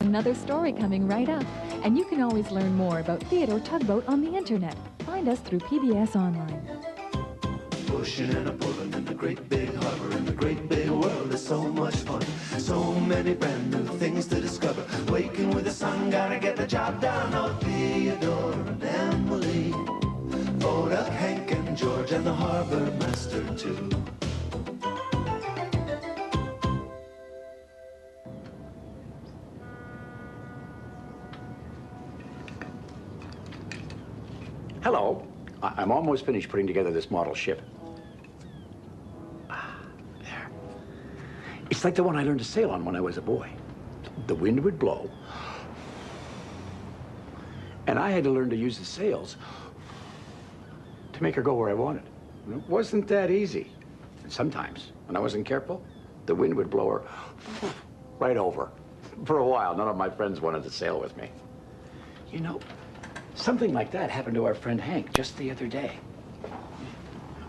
Another story coming right up. And you can always learn more about Theodore Tugboat on the internet. Find us through PBS Online. Pushing and a pulling in the great big harbor, in the great big world is so much fun. So many brand new things to discover. Waking with the sun, gotta get the job done. Oh, Theodore and Emily, Bodak, Hank and George, and the Harbourmaster too. Hello. I'm almost finished putting together this model ship. There. It's like the one I learned to sail on when I was a boy. The wind would blow, and I had to learn to use the sails to make her go where I wanted. It wasn't that easy. And sometimes, when I wasn't careful, the wind would blow her right over. For a while, none of my friends wanted to sail with me. You know, something like that happened to our friend Hank just the other day.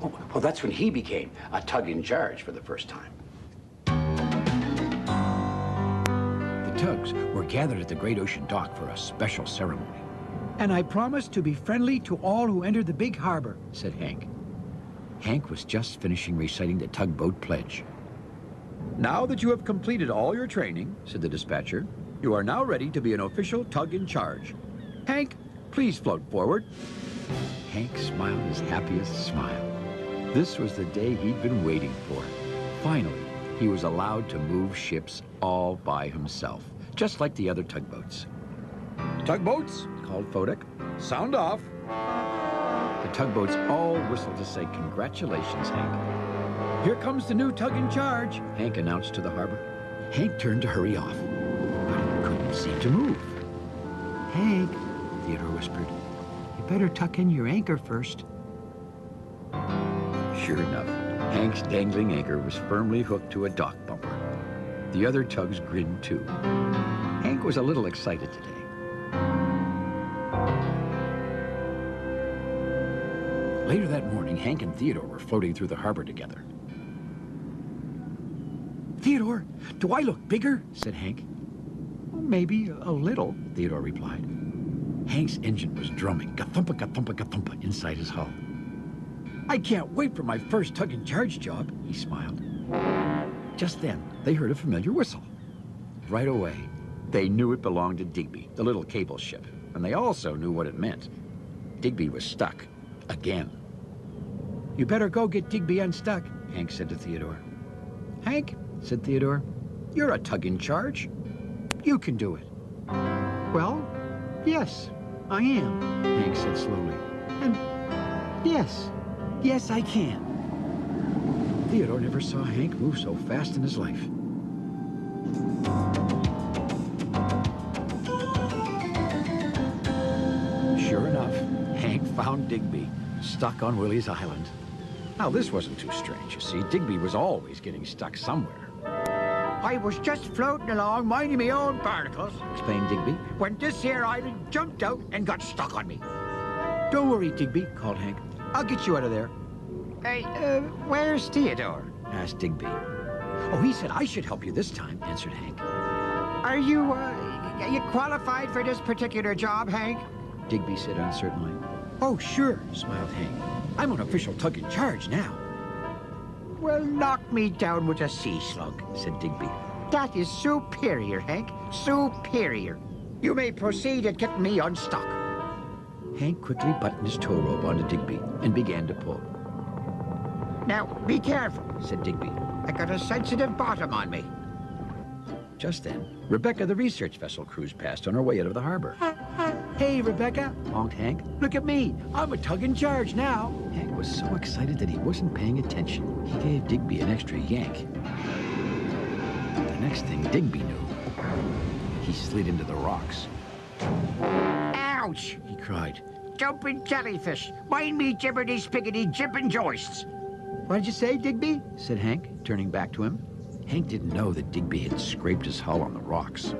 Oh, well, that's when he became a tug in charge for the first time. The tugs were gathered at the Great Ocean Dock for a special ceremony. And I promise to be friendly to all who enter the Big Harbour, said Hank. Hank was just finishing reciting the tugboat pledge. Now that you have completed all your training, said the dispatcher, you are now ready to be an official tug in charge. Hank, please float forward. Hank smiled his happiest smile. This was the day he'd been waiting for. Finally, he was allowed to move ships all by himself, just like the other tugboats. Tugboats, called Bodak, sound off. The tugboats all whistled to say, "Congratulations, Hank." Here comes the new tug in charge, Hank announced to the harbor. Hank turned to hurry off, but he couldn't seem to move. Hank, Theodore whispered, you better tuck in your anchor first. Sure enough, Hank's dangling anchor was firmly hooked to a dock bumper. The other tugs grinned too. Hank was a little excited today. Later that morning, Hank and Theodore were floating through the harbor together. Theodore, do I look bigger? Said Hank. Maybe a little, Theodore replied. Hank's engine was drumming, ga-thumpa, ga-thumpa, ga-thumpa, inside his hull. I can't wait for my first tug-in-charge job, he smiled. Just then, they heard a familiar whistle. Right away, they knew it belonged to Digby, the little cable ship, and they also knew what it meant. Digby was stuck, again. You better go get Digby unstuck, Hank said to Theodore. Hank, said Theodore, you're a tug-in-charge. You can do it. Well, yes, I am, Hank said slowly. And yes, I can. Theodore never saw Hank move so fast in his life. Sure enough, Hank found Digby, stuck on Willie's Island. Now, this wasn't too strange, you see. Digby was always getting stuck somewhere. I was just floating along, minding my own barnacles, explained Digby, when this here island jumped out and got stuck on me. Don't worry, Digby, called Hank. I'll get you out of there. Hey, where's Theodore? Asked Digby. Oh, he said I should help you this time, answered Hank. Are you qualified for this particular job, Hank? Digby said uncertainly. Oh, sure, smiled Hank. I'm an official tug in charge now. Well, knock me down with a sea slug, said Digby. That is superior, Hank. Superior. You may proceed at getting me unstuck. Hank quickly buttoned his tow rope onto Digby and began to pull. Now, be careful, said Digby. I got a sensitive bottom on me. Just then, Rebecca, the research vessel, cruised past on her way out of the harbor. Hey, Rebecca, honked Hank. Look at me. I'm a tug in charge now. Hank was so excited that he wasn't paying attention. He gave Digby an extra yank. The next thing Digby knew, he slid into the rocks. Ouch! He cried. Jumping jellyfish. Mind me jibbity spiggity jibbing joists. What did you say, Digby? Said Hank, turning back to him. Hank didn't know that Digby had scraped his hull on the rocks.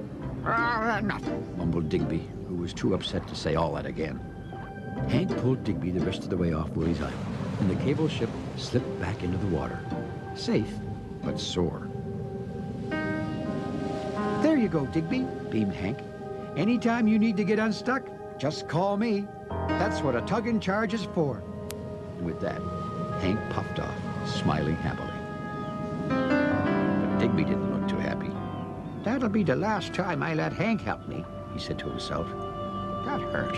Nothing, mumbled Digby, who was too upset to say all that again. Hank pulled Digby the rest of the way off Willie's Island, and the cable ship slipped back into the water. Safe, but sore. There you go, Digby, beamed Hank. Anytime you need to get unstuck, just call me. That's what a tug in charge is for. And with that, Hank puffed off, smiling happily. But Digby didn't look too happy. That'll be the last time I let Hank help me, he said to himself. That hurt.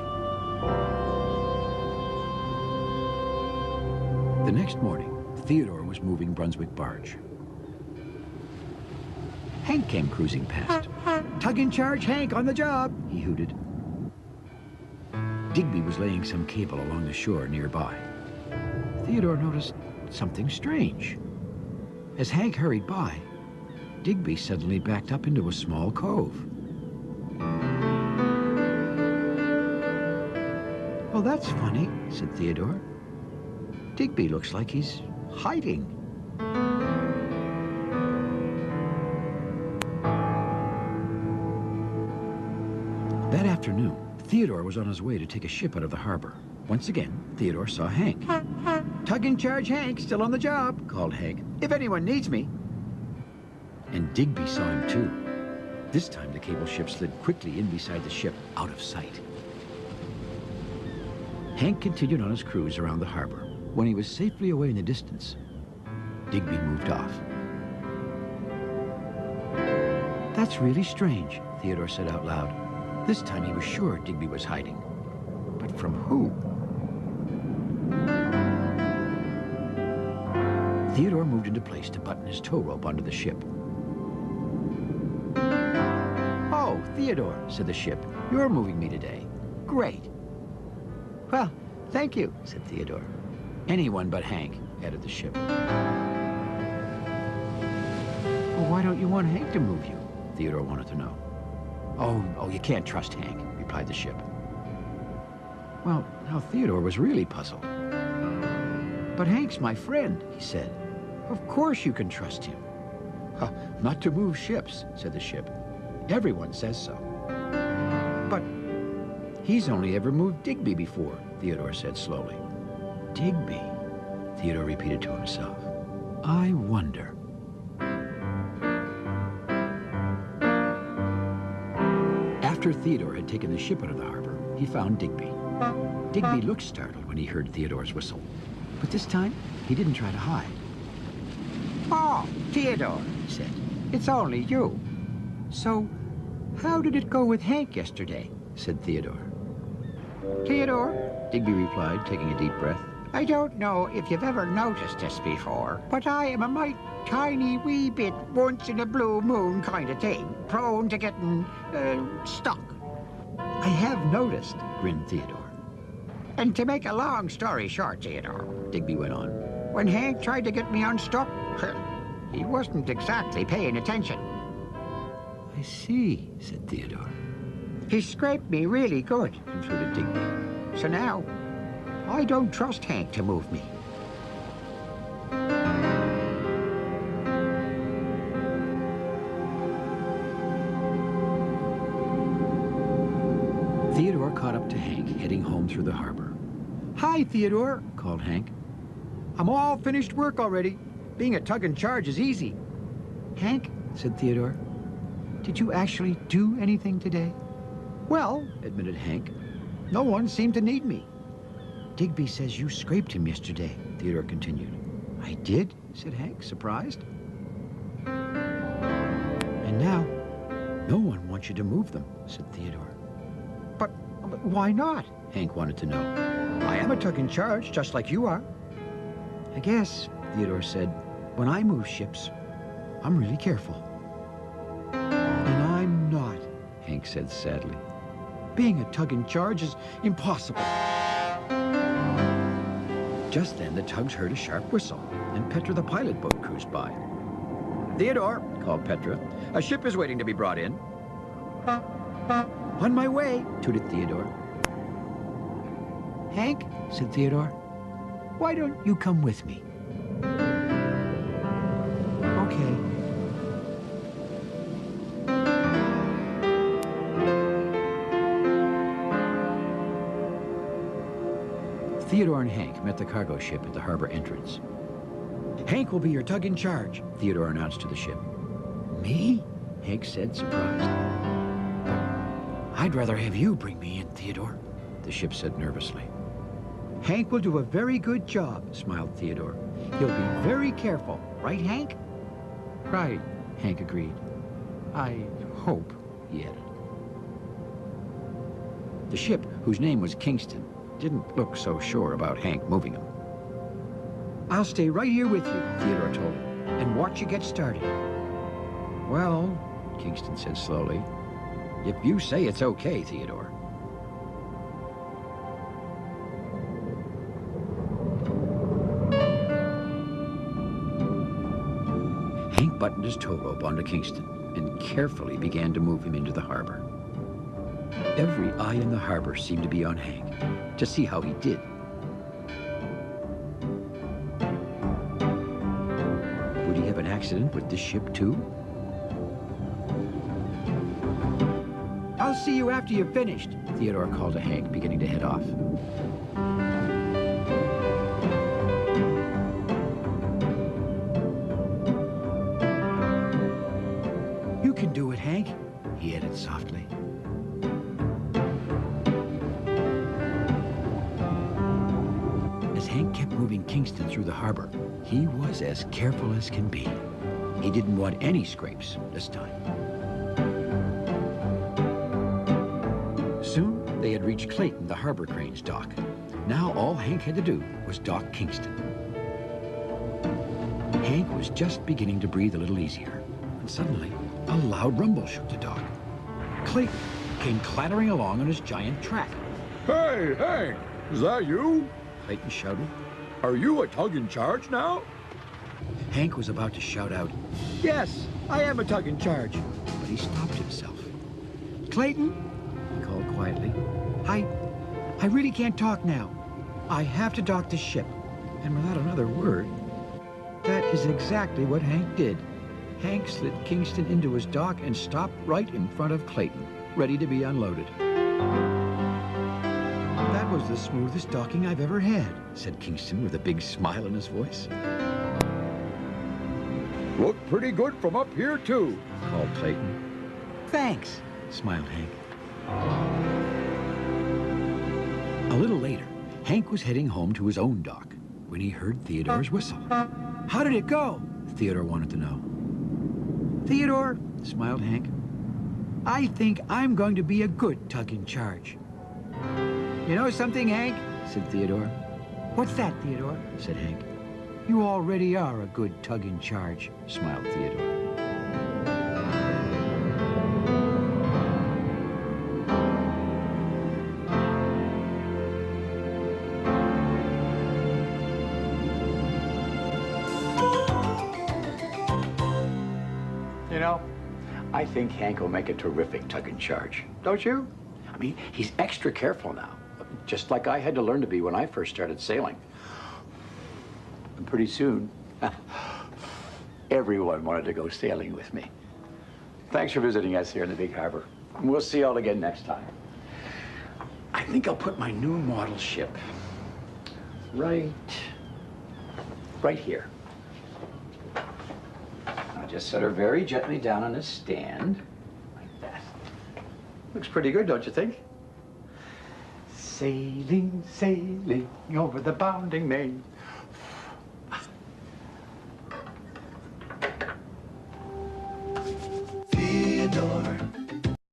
The next morning, Theodore was moving Brunswick barge. Hank came cruising past. Tug in charge, Hank, on the job, he hooted. Digby was laying some cable along the shore nearby. Theodore noticed something strange. As Hank hurried by, Digby suddenly backed up into a small cove. "Well, that's funny," said Theodore. "Digby looks like he's hiding." That afternoon, Theodore was on his way to take a ship out of the harbor. Once again, Theodore saw Hank. "Tug in charge, Hank, still on the job," called Hank. "If anyone needs me." And Digby saw him too. This time the cable ship slid quickly in beside the ship, out of sight. Hank continued on his cruise around the harbor. When he was safely away in the distance, Digby moved off. "That's really strange," Theodore said out loud. This time he was sure Digby was hiding. But from who? Theodore moved into place to button his tow rope onto the ship. "Oh, Theodore," said the ship, "you're moving me today. Great." "Well, thank you," said Theodore. "Anyone but Hank," added the ship. "Well, why don't you want Hank to move you?" Theodore wanted to know. Oh, you can't trust Hank," replied the ship. Well, now Theodore was really puzzled. "But Hank's my friend," he said. "Of course you can trust him." "Not to move ships," said the ship. "Everyone says so." "But he's only ever moved Digby before," Theodore said slowly. "Digby," Theodore repeated to himself. "I wonder." After Theodore had taken the ship out of the harbor, he found Digby. Digby looked startled when he heard Theodore's whistle. But this time, he didn't try to hide. "Oh, Theodore," he said. "It's only you." "So, how did it go with Hank yesterday?" said Theodore. "Theodore," Digby replied, taking a deep breath, "I don't know if you've ever noticed this before, but I am a mite tiny wee bit once in a blue moon kind of thing, prone to getting, stuck." "I have noticed," grinned Theodore. "And to make a long story short, Theodore," Digby went on, "when Hank tried to get me unstuck, he wasn't exactly paying attention." "I see," said Theodore. "He scraped me really good," concluded Digby. "So now, I don't trust Hank to move me." Theodore caught up to Hank, heading home through the harbor. "Hi, Theodore," called Hank. "I'm all finished work already. Being a tug in charge is easy." "Hank," said Theodore, "did you actually do anything today?" "Well," admitted Hank, "no one seemed to need me." "Digby says you scraped him yesterday," Theodore continued. "I did?" said Hank, surprised. "And now, no one wants you to move them," said Theodore. But why not?" Hank wanted to know. "I am a tug in charge, just like you are." "I guess," Theodore said, "when I move ships, I'm really careful." "And I'm not," Hank said sadly. "Being a tug in charge is impossible." Just then, the tugs heard a sharp whistle, and Petra the pilot boat cruised by. "Theodore," called Petra, "a ship is waiting to be brought in." "On my way," tooted Theodore. "Hank," said Theodore, "why don't you come with me?" "Okay." Theodore and Hank met the cargo ship at the harbor entrance. "Hank will be your tug in charge," Theodore announced to the ship. "Me?" Hank said, surprised. I'd rather have you bring me in, Theodore, the ship said nervously. Hank will do a very good job, smiled Theodore. He'll be very careful, right, Hank? Right, Hank agreed. I hope, he added. The ship, whose name was Kingston, didn't look so sure about Hank moving him. I'll stay right here with you, Theodore told him, and watch you get started. Well, Kingston said slowly, if you say it's okay, Theodore. Hank buttoned his tow rope onto Kingston and carefully began to move him into the harbor. Every eye in the harbor seemed to be on Hank, to see how he did. Would he have an accident with this ship, too? I'll see you after you're finished, Theodore called to Hank, beginning to head off. You can do it, Hank, he added softly. As Hank kept moving Kingston through the harbor, he was as careful as can be. He didn't want any scrapes this time. Soon, they had reached Clayton, the harbor crane's dock. Now all Hank had to do was dock Kingston. Hank was just beginning to breathe a little easier, when suddenly a loud rumble shook the dock. Clayton came clattering along on his giant track. Hey, Hank, is that you? Clayton shouted. Are you a tug in charge now? Hank was about to shout out, Yes, I am a tug in charge. but he stopped himself. Clayton, He called quietly. I really can't talk now. I have to dock the ship. And without another word, That is exactly what Hank did. Hank slid Kingston into his dock and stopped right in front of Clayton, ready to be unloaded. That was the smoothest docking I've ever had. Said Kingston with a big smile in his voice. Look pretty good from up here, too. Called Clayton. Thanks. Smiled Hank. A little later, Hank was heading home to his own dock when he heard Theodore's whistle. How did it go? Theodore wanted to know. Theodore, Smiled Hank. I think I'm going to be a good tug in charge. You know something, Hank? Said Theodore. What's that, Theodore? Said Hank. You already are a good tug in charge. Smiled Theodore. You know, I think Hank will make a terrific tug in charge. Don't you? I mean, he's extra careful now, just like I had to learn to be when I first started sailing. And pretty soon, everyone wanted to go sailing with me. Thanks for visiting us here in the Big Harbor. We'll see you all again next time. I think I'll put my new model ship right here. I'll just set her very gently down on a stand, like that. Looks pretty good, don't you think? Sailing, sailing over the bounding main.